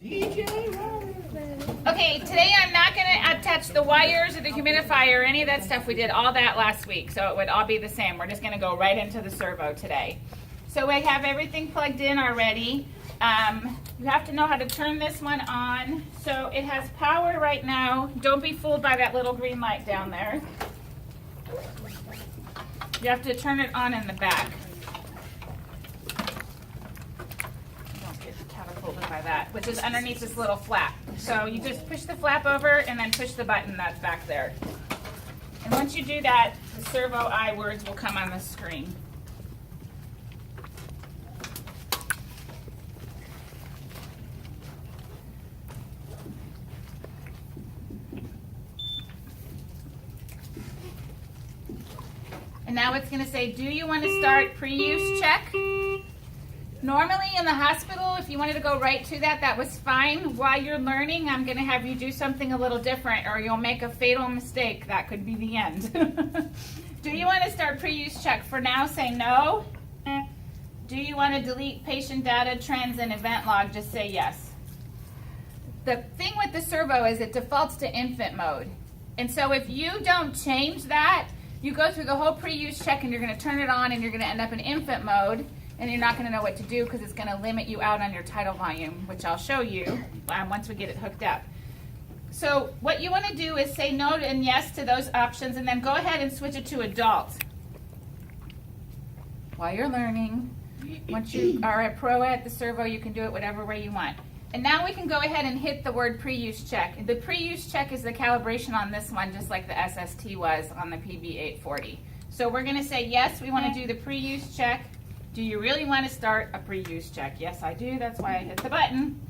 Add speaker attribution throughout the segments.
Speaker 1: Okay, today I'm not going to attach the wires or the humidifier or any of that stuff. We did all that last week, so it would all be the same. We're just going to go right into the servo today. So we have everything plugged in already. You have to know how to turn this one on. So it has power right now. Don't be fooled by that little green light down there. You have to turn it on in the back. Don't get catapulted by that, which is underneath this little flap. So you just push the flap over and then push the button that's back there. And once you do that, the SERVO-I words will come on the screen. And now it's going to say, do you want to start pre-use check? Normally in the hospital, if you wanted to go right to that, that was fine. While you're learning, I'm going to have you do something a little different, or you'll make a fatal mistake. That could be the end. Do you want to start pre-use check? For now, say no. Do you want to delete patient data, trends, and event log? Just say yes. The thing with the servo is it defaults to infant mode. And so if you don't change that, you go through the whole pre-use check and you're going to turn it on and you're going to end up in infant mode, and you're not going to know what to do because it's going to limit you out on your tidal volume, which I'll show you once we get it hooked up. So what you want to do is say no and yes to those options, and then go ahead and switch it to adult. While you're learning, once you are a pro at the servo, you can do it whatever way you want. And now we can go ahead and hit the word pre-use check. The pre-use check is the calibration on this one, just like the SST was on the PB840. So we're going to say, yes, we want to do the pre-use check. Do you really want to start a pre-use check? Yes, I do. That's why I hit the button.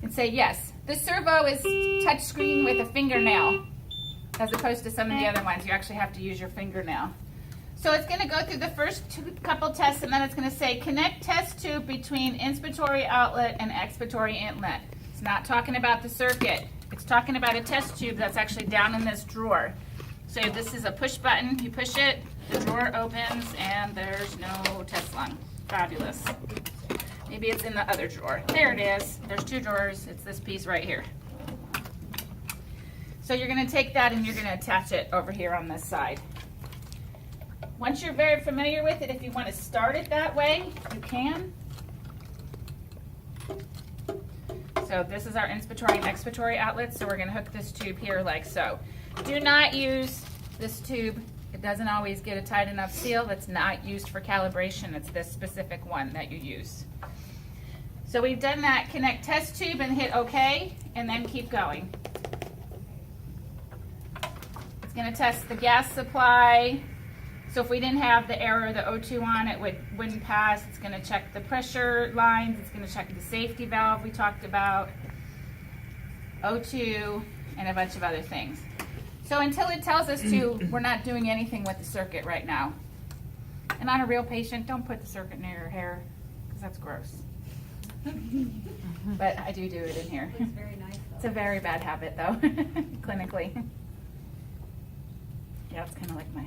Speaker 1: And say yes. The servo is touchscreen with a fingernail, as opposed to some of the other ones. You actually have to use your fingernail. So it's going to go through the first couple tests, and then it's going to say connect test tube between inspiratory outlet and expiratory inlet. It's not talking about the circuit. It's talking about a test tube that's actually down in this drawer. So this is a push button. You push it, the drawer opens, and there's no test lung. Fabulous. Maybe it's in the other drawer. There it is. There's two drawers. It's this piece right here. So you're going to take that and you're going to attach it over here on this side. Once you're very familiar with it, if you want to start it that way, you can. So this is our inspiratory and expiratory outlets, so we're going to hook this tube here like so. Do not use this tube. It doesn't always get a tight enough seal. That's not used for calibration. It's this specific one that you use. So we've done that connect test tube and hit OK, and then keep going. It's going to test the gas supply. So if we didn't have the error, the O2 on, it wouldn't pass. It's going to check the pressure lines. It's going to check the safety valve we talked about, O2, and a bunch of other things. So until it tells us to, we're not doing anything with the circuit right now. And on a real patient, don't put the circuit near your hair, because that's gross. But I do it in here.
Speaker 2: It's very nice, though.
Speaker 1: It's a very bad habit, though, clinically. Yeah, it's kind of like my...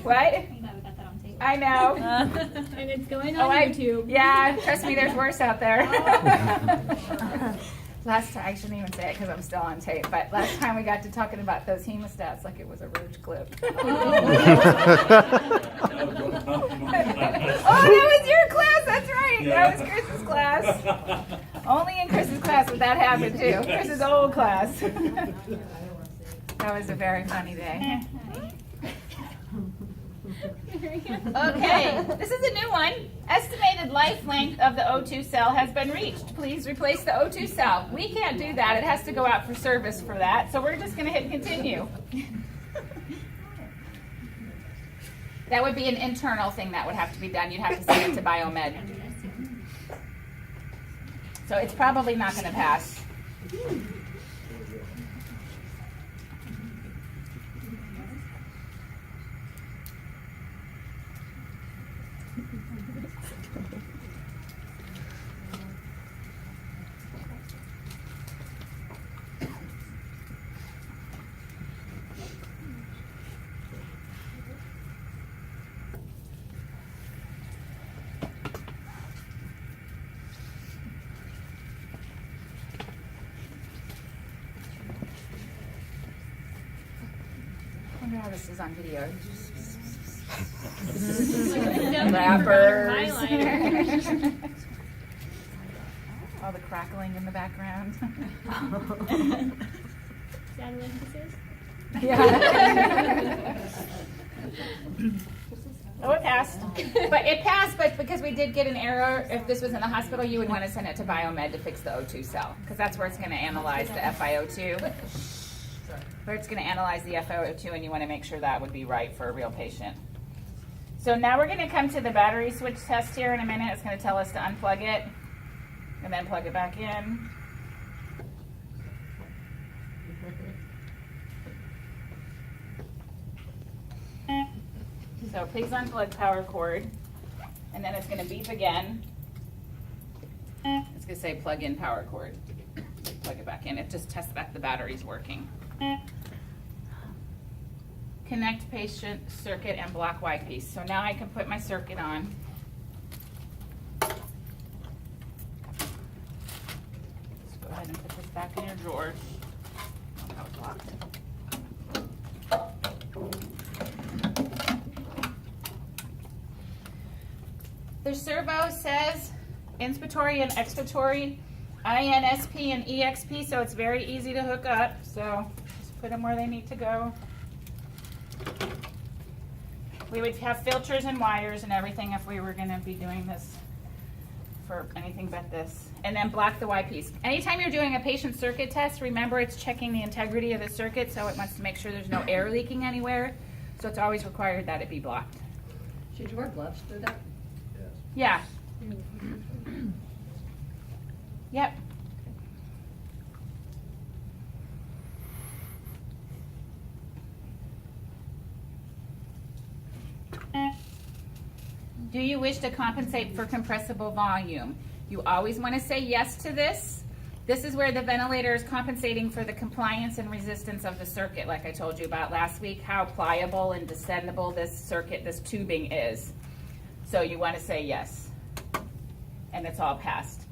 Speaker 1: What? I know.
Speaker 2: And it's going on YouTube.
Speaker 1: Yeah, trust me, there's worse out there. Last time, I shouldn't even say it because I'm still on tape, but last time we got to talking about those hemostats like it was a roach clip. Oh, that was your class, that's right. Yeah. That was Chris's class. Only in Chris's class would that happen too. Chris's old class. That was a very funny day. Okay, this is a new one. Estimated life length of the O2 cell has been reached. Please replace the O2 cell. We can't do that. It has to go out for service for that. So we're just going to hit continue. That would be an internal thing that would have to be done. You'd have to send it to Biomed. So it's probably not going to pass. wonder how this is on video.
Speaker 2: Rappers.
Speaker 1: All the crackling in the background.
Speaker 2: Sad emphasis.
Speaker 1: Yeah. Oh, it passed. But it passed, but because we did get an error, if this was in the hospital, you would want to send it to Biomed to fix the O2 cell, because that's where it's going to analyze the FiO2. Where it's going to analyze the FiO2, and you want to make sure that would be right for a real patient. So now we're going to come to the battery switch test here in a minute. It's going to tell us to unplug it and then plug it back in. So please unplug power cord, and then it's going to beep again. It's going to say plug in power cord. Plug it back in. It just tests that the battery's working. Connect patient circuit and block Y piece. So now I can put my circuit on. Let's go ahead and put this back in your drawer. Oh, that was locked. The servo says inspiratory and expiratory, INSP and EXP, so it's very easy to hook up. So just put them where they need to go. We would have filters and wires and everything if we were going to be doing this for anything but this. And then block the Y piece. Anytime you're doing a patient circuit test, remember it's checking the integrity of the circuit, so it wants to make sure there's no air leaking anywhere. So it's always required that it be blocked.
Speaker 3: Should you wear gloves for that?
Speaker 1: Yeah. Yep. Do you wish to compensate for compressible volume? You always want to say yes to this. This is where the ventilator is compensating for the compliance and resistance of the circuit, like I told you about last week, how pliable and descendable this circuit, this tubing is. So you want to say yes, and it's all passed.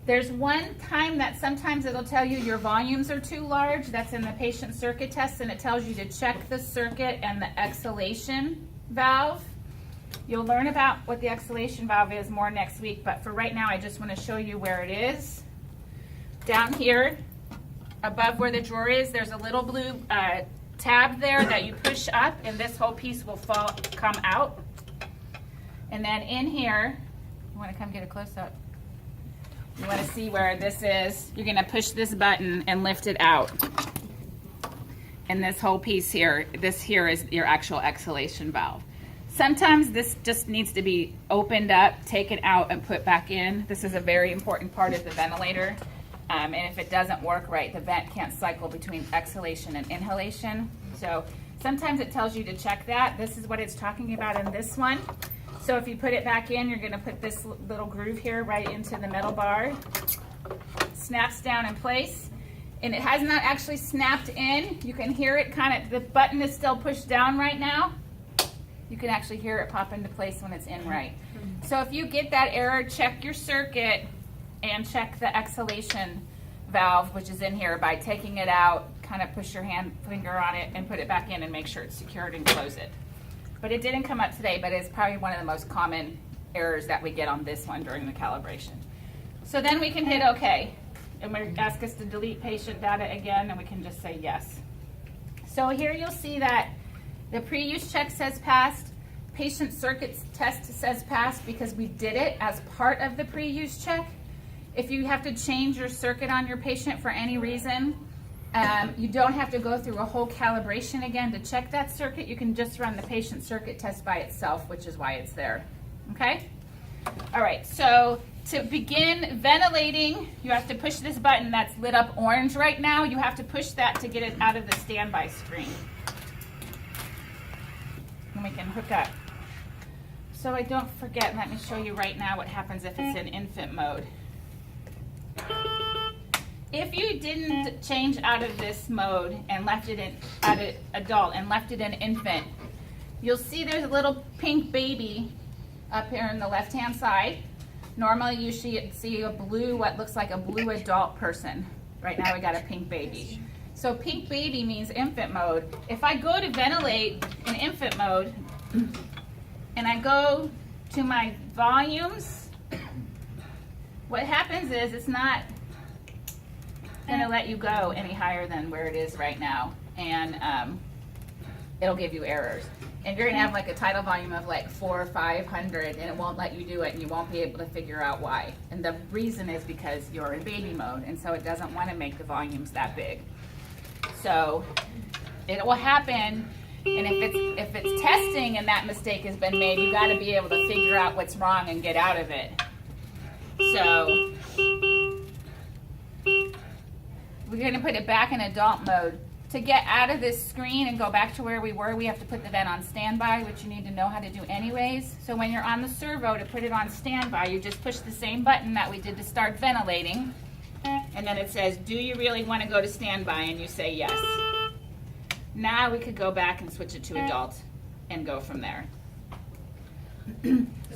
Speaker 1: There's one time that sometimes it'll tell you your volumes are too large. That's in the patient circuit test, and it tells you to check the circuit and the exhalation valve. You'll learn about what the exhalation valve is more next week, but for right now I just want to show you where it is. Down here, above where the drawer is, there's a little blue tab there that you push up, and this whole piece will come out. And then in here, you want to come get a close-up. You want to see where this is. You're going to push this button and lift it out. And this whole piece here, this here is your actual exhalation valve. Sometimes this just needs to be opened up, taken out, and put back in. This is a very important part of the ventilator. And if it doesn't work right, the vent can't cycle between exhalation and inhalation. So sometimes it tells you to check that. This is what it's talking about in this one. So if you put it back in, you're going to put this little groove here right into the metal bar. Snaps down in place. And it has not actually snapped in. You can hear it kind of, the button is still pushed down right now. You can actually hear it pop into place when it's in right. So if you get that error, check your circuit and check the exhalation valve, which is in here, by taking it out, kind of push your finger on it and put it back in and make sure it's secured and close it. But it didn't come up today, but it's probably one of the most common errors that we get on this one during the calibration. So then we can hit OK. And we ask us to delete patient data again, and we can just say yes. So here you'll see that the pre-use check says passed. Patient circuits test says passed because we did it as part of the pre-use check. If you have to change your circuit on your patient for any reason, you don't have to go through a whole calibration again to check that circuit. You can just run the patient circuit test by itself, which is why it's there. Okay? All right, so to begin ventilating, you have to push this button that's lit up orange right now. You have to push that to get it out of the standby screen. And we can hook up. So I don't forget, let me show you right now what happens if it's in infant mode. If you didn't change out of this mode and left it in out of adult and left it in infant, you'll see there's a little pink baby up here on the left-hand side. Normally you should see a blue, what looks like a blue adult person. Right now we got a pink baby. So pink baby means infant mode. If I go to ventilate in infant mode, and I go to my volumes, what happens is it's not going to let you go any higher than where it is right now, and it'll give you errors. And you're going to have like a tidal volume of like 400 or 500, and it won't let you do it, and you won't be able to figure out why. And the reason is because you're in baby mode, and so it doesn't want to make the volumes that big. So it will happen, and if it's testing and that mistake has been made, you got to be able to figure out what's wrong and get out of it. So we're going to put it back in adult mode. To get out of this screen and go back to where we were, we have to put the vent on standby, which you need to know how to do anyways. So when you're on the servo, to put it on standby, you just push the same button that we did to start ventilating, and then it says, do you really want to go to standby? And you say yes. Now we could go back and switch it to adult and go from there.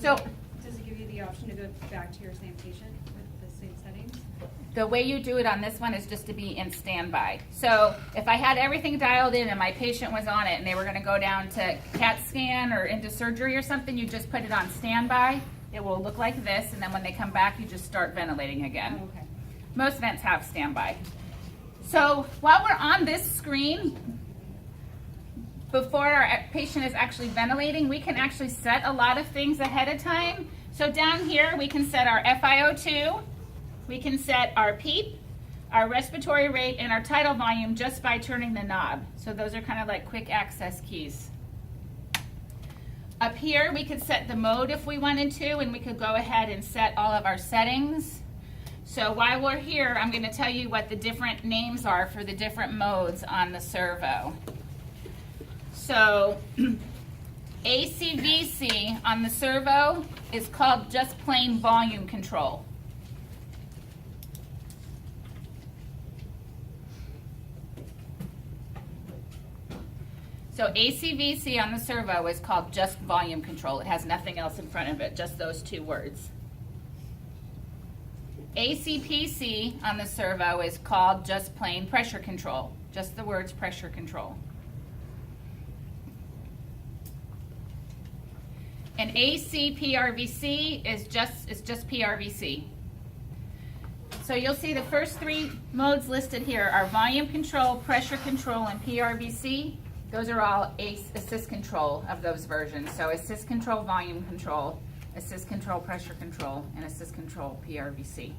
Speaker 1: So
Speaker 4: Does it give you the option to go back to your same patient with the same settings?
Speaker 1: the way you do it on this one is just to be in standby. So if I had everything dialed in and my patient was on it and they were going to go down to CAT scan or into surgery or something, you just put it on standby. It will look like this, and then when they come back, you just start ventilating again.
Speaker 4: Oh, okay.
Speaker 1: Most vents have standby. So while we're on this screen, before our patient is actually ventilating, we can actually set a lot of things ahead of time. So down here, we can set our FiO2, we can set our PEEP, our respiratory rate, and our tidal volume just by turning the knob. So those are kind of like quick access keys. Up here, we could set the mode if we wanted to, and we could go ahead and set all of our settings. So while we're here, I'm going to tell you what the different names are for the different modes on the servo. So ACVC on the servo is called just plain volume control. So ACVC on the servo is called just volume control. It has nothing else in front of it, just those two words. ACPC on the servo is called just plain pressure control, just the words pressure control. And ACPRVC is just PRVC. So you'll see the first three modes listed here are volume control, pressure control, and PRVC. Those are all assist control of those versions. So assist control, volume control, assist control, pressure control, and assist control, PRVC.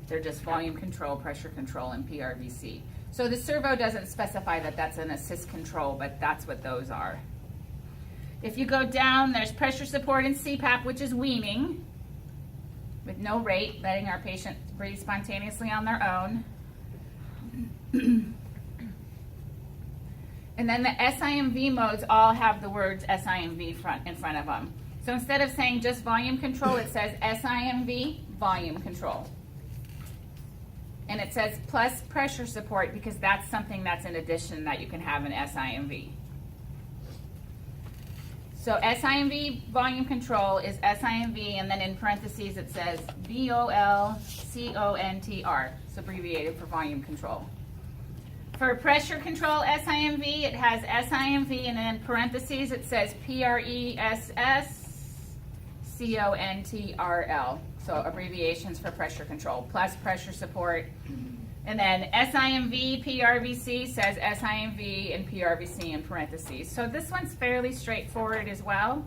Speaker 1: They're just volume control, pressure control, and PRVC. So the servo doesn't specify that that's an assist control, but that's what those are. If you go down, there's pressure support and CPAP, which is weaning, with no rate, letting our patient breathe spontaneously on their own. And then the SIMV modes all have the words SIMV in front of them. So instead of saying just volume control, it says SIMV volume control. And it says plus pressure support because that's something that's in addition that you can have in SIMV. So SIMV volume control is SIMV, and then in parentheses it says VOLCONTR. It's abbreviated for volume control. For pressure control SIMV, it has SIMV, and then in parentheses it says PRESSCONTRL. So abbreviations for pressure control, plus pressure support. And then SIMV, PRVC says SIMV and PRVC in parentheses. So this one's fairly straightforward as well.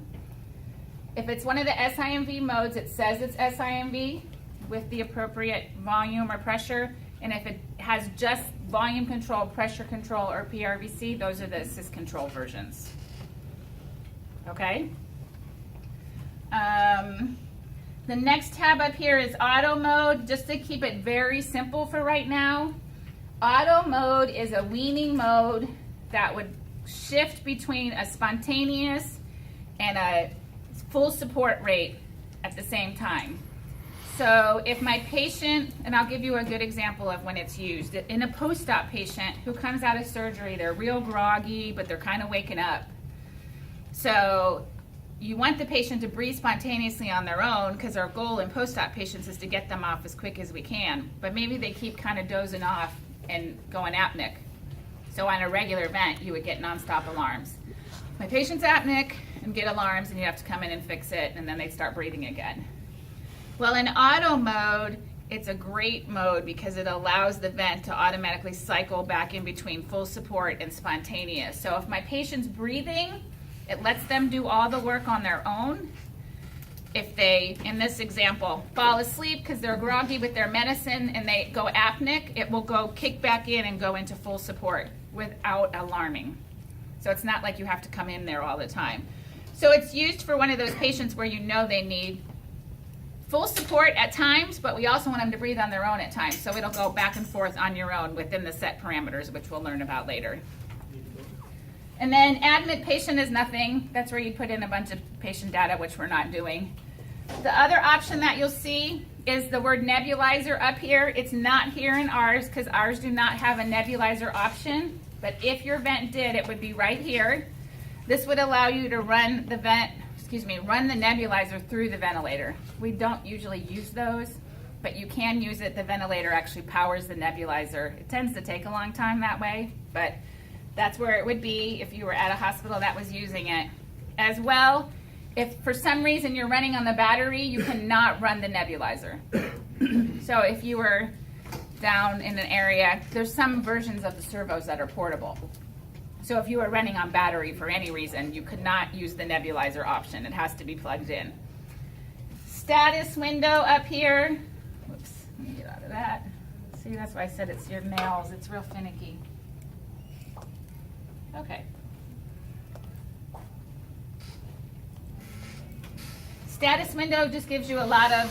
Speaker 1: If it's one of the SIMV modes, it says it's SIMV with the appropriate volume or pressure. And if it has just volume control, pressure control, or PRVC, those are the assist control versions. Okay? The next tab up here is auto mode, just to keep it very simple for right now. Auto mode is a weaning mode that would shift between a spontaneous and a full support rate at the same time. So if my patient, and I'll give you a good example of when it's used, in a post-op patient who comes out of surgery, they're real groggy, but they're kind of waking up. So you want the patient to breathe spontaneously on their own because our goal in post-op patients is to get them off as quick as we can. But maybe they keep kind of dozing off and going apneic. So on a regular vent, you would get nonstop alarms. My patient's apneic and get alarms, and you have to come in and fix it, and then they start breathing again. Well, in auto mode, it's a great mode because it allows the vent to automatically cycle back in between full support and spontaneous. So if my patient's breathing, it lets them do all the work on their own. If they, in this example, fall asleep because they're groggy with their medicine and they go apneic, it will go kick back in and go into full support without alarming. So it's not like you have to come in there all the time. So it's used for one of those patients where you know they need full support at times, but we also want them to breathe on their own at times. So it'll go back and forth on your own within the set parameters, which we'll learn about later. And then admit patient is nothing. That's where you put in a bunch of patient data, which we're not doing. The other option that you'll see is the word nebulizer up here. It's not here in ours because ours do not have a nebulizer option. But if your vent did, it would be right here. This would allow you to run the run the nebulizer through the ventilator. We don't usually use those, but you can use it. The ventilator actually powers the nebulizer. It tends to take a long time that way, but that's where it would be if you were at a hospital that was using it. As well, if for some reason you're running on the battery, you cannot run the nebulizer. So if you were down in an area, there's some versions of the servos that are portable. So if you were running on battery for any reason, you could not use the nebulizer option. It has to be plugged in. Status window up here. Whoops, let me get out of that. See, that's why I said it's your nails. It's real finicky. Okay. Status window just gives you a lot of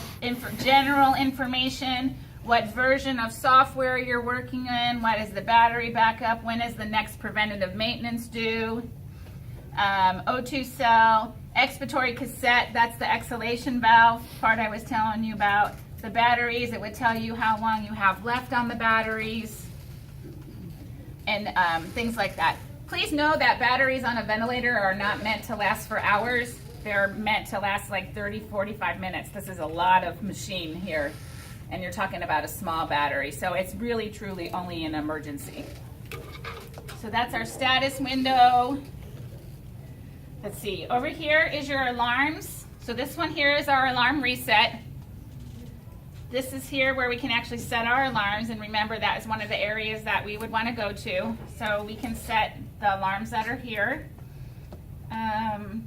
Speaker 1: general information. What version of software you're working in, what is the battery backup, when is the next preventative maintenance due, O2 cell, expiratory cassette, that's the exhalation valve part I was telling you about. The batteries, it would tell you how long you have left on the batteries, and things like that. Please know that batteries on a ventilator are not meant to last for hours. They're meant to last like 30, 45 minutes. This is a lot of machine here. And you're talking about a small battery. So it's really, truly only an emergency. So that's our status window. Let's see, over here is your alarms. So this one here is our alarm reset. This is here where we can actually set our alarms. And remember, that is one of the areas that we would want to go to. So we can set the alarms that are here.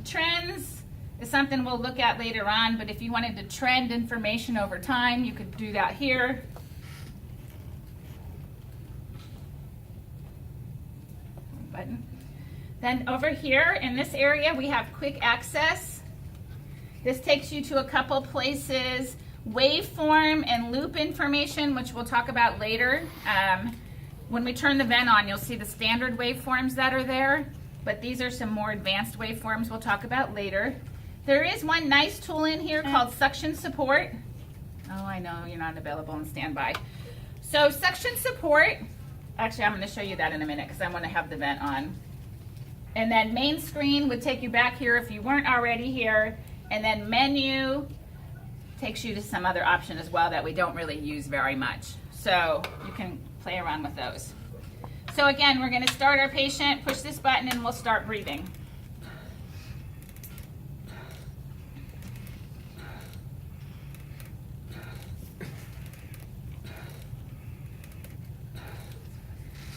Speaker 1: Trends is something we'll look at later on, but if you wanted to trend information over time, you could do that here. Button. Then over here in this area, we have quick access. This takes you to a couple places. Waveform and loop information, which we'll talk about later. When we turn the vent on, you'll see the standard waveforms that are there, but these are some more advanced waveforms we'll talk about later. There is one nice tool in here called suction support. Oh, I know you're not available on standby. So suction support, actually I'm going to show you that in a minute because I want to have the vent on. And then main screen would take you back here if you weren't already here. And then menu takes you to some other option as well that we don't really use very much. So you can play around with those. So again, we're going to start our patient, push this button, and we'll start breathing.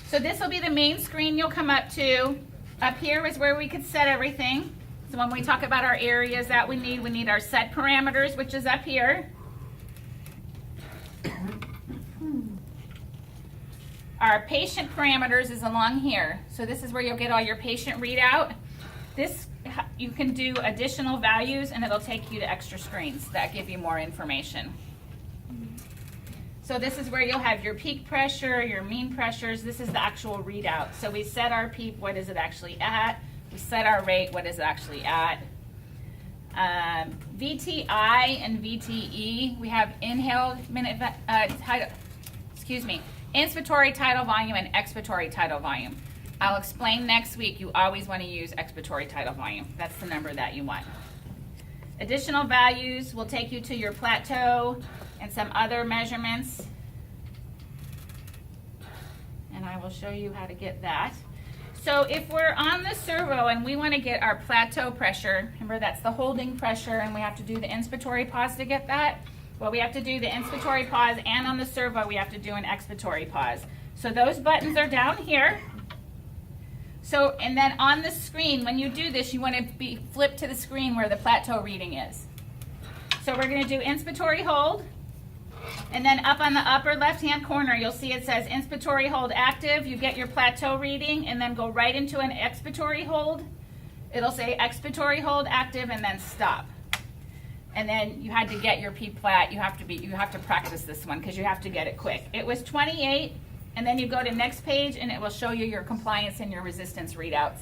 Speaker 1: So this will be the main screen you'll come up to. Up here is where we could set everything. So when we talk about our areas that we need our set parameters, which is up here. Our patient parameters is along here. So this is where you'll get all your patient readout. This, you can do additional values and it'll take you to extra screens that give you more information. So this is where you'll have your peak pressure, your mean pressures. This is the actual readout. So we set our peak, what is it actually at? We set our rate, what is it actually at? VTI and VTE, we have inhaled minute, inspiratory tidal volume and expiratory tidal volume. I'll explain next week. You always want to use expiratory tidal volume. That's the number that you want. Additional values will take you to your plateau and some other measurements. And I I will show you how to get that. So if we're on the servo and we want to get our plateau pressure, remember that's the holding pressure and we have to do the inspiratory pause to get that? Well, we have to do the inspiratory pause, and on the servo we have to do an expiratory pause. So those buttons are down here. So, and then on the screen, when you do this, you want to be flipped to the screen where the plateau reading is. So we're going to do inspiratory hold, and then up on the upper left-hand corner, you'll see it says inspiratory hold active. You get your plateau reading, and then go right into an expiratory hold. It'll say expiratory hold active, and then stop. And then you had to get your P-plat. You have to practice this one because you have to get it quick. It was 28, and then you go to next page, and it will show you your compliance and your resistance readouts.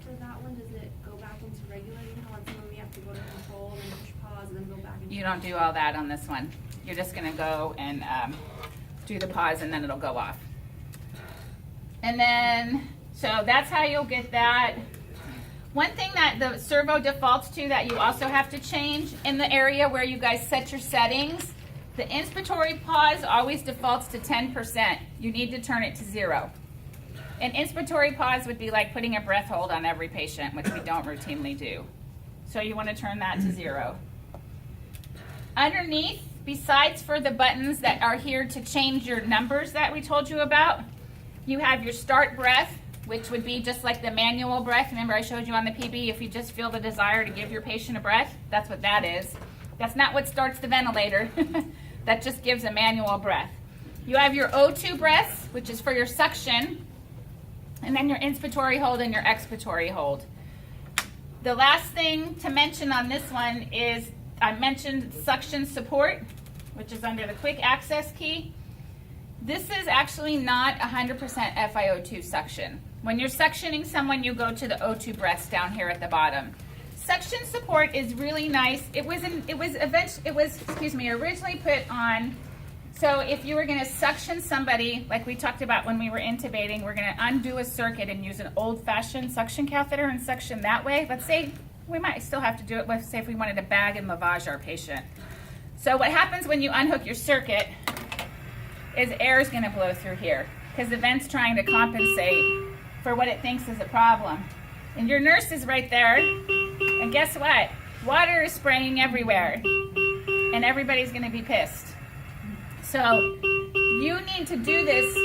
Speaker 5: For that one, does it go back into regulating? How on some of we have to go to control and push pause and then go back into...
Speaker 1: You don't do all that on this one. You're just going to go and do the pause, and then it'll go off. And then, so that's how you'll get that. One thing that the servo defaults to that you also have to change in the area where you guys set your settings, the inspiratory pause always defaults to 10%. You need to turn it to 0. An inspiratory pause would be like putting a breath hold on every patient, which we don't routinely do. So you want to turn that to 0. Underneath, besides for the buttons that are here to change your numbers that we told you about, you have your start breath, which would be just like the manual breath. Remember I showed you on the PB, if you just feel the desire to give your patient a breath, that's what that is. That's not what starts the ventilator. That just gives a manual breath. You have your O2 breaths, which is for your suction, and then your inspiratory hold and your expiratory hold. The last thing to mention on this one is I mentioned suction support, which is under the quick access key. This is actually not 100% FiO2 suction. When you're suctioning someone, you go to the O2 breaths down here at the bottom. Suction support is really nice. It was originally put on, so if you were going to suction somebody, like we talked about when we were intubating, we're going to undo a circuit and use an old-fashioned suction catheter and suction that way. Let's say we might still have to do it, let's say if we wanted to bag and lavage our patient. So what happens when you unhook your circuit is air is going to blow through here because the vent's trying to compensate for what it thinks is a problem. And your nurse is right there, and guess what? Water is spraying everywhere, and everybody's going to be pissed. So you need to do this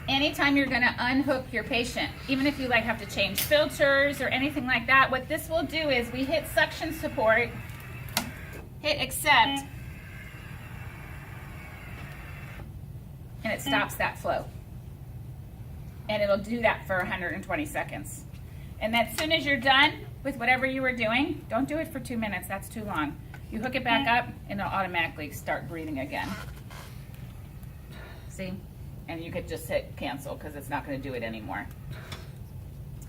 Speaker 1: anytime you're going to unhook your patient, even if you like have to change filters or anything like that. What this will do is we hit suction support, hit accept, and it stops that flow. And it'll do that for 120 seconds. And as soon as you're done with whatever you were doing, don't do it for 2 minutes, that's too long. You hook it back up and it'll automatically start breathing again. See? And you could just hit cancel because it's not going to do it anymore.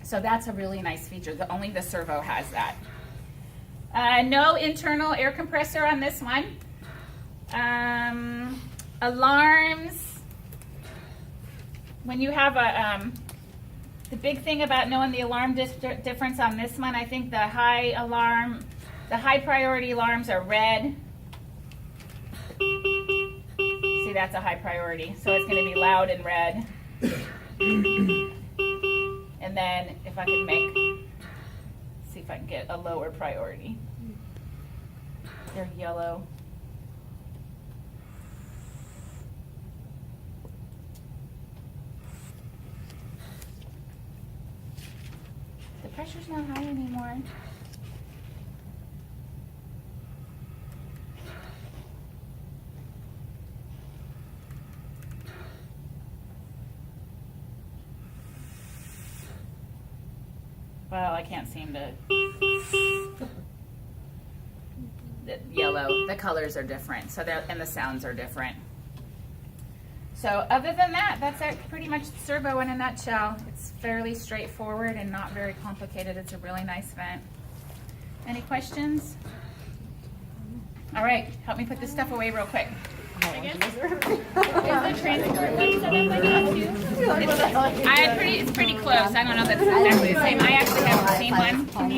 Speaker 1: So that's a really nice feature. Only the servo has that. No internal air compressor on this one. Alarms. When you have the big thing about knowing the alarm difference on this one, I think the high priority alarms are red. See, that's a high priority, so it's going to be loud and red. And then if I can see if I can get a lower priority. They're yellow. The pressure's not high anymore. Well, I can't seem to. The yellow, the colors are different, so and the sounds are different. So other than that, that's pretty much servo in a nutshell. It's fairly straightforward and not very complicated. It's a really nice vent. Any questions? All right, help me put this stuff away real quick.
Speaker 2: I guess. Is the transport one set up like that too?
Speaker 1: It's pretty close. I don't know if that's exactly the same. I actually haven't seen one. Can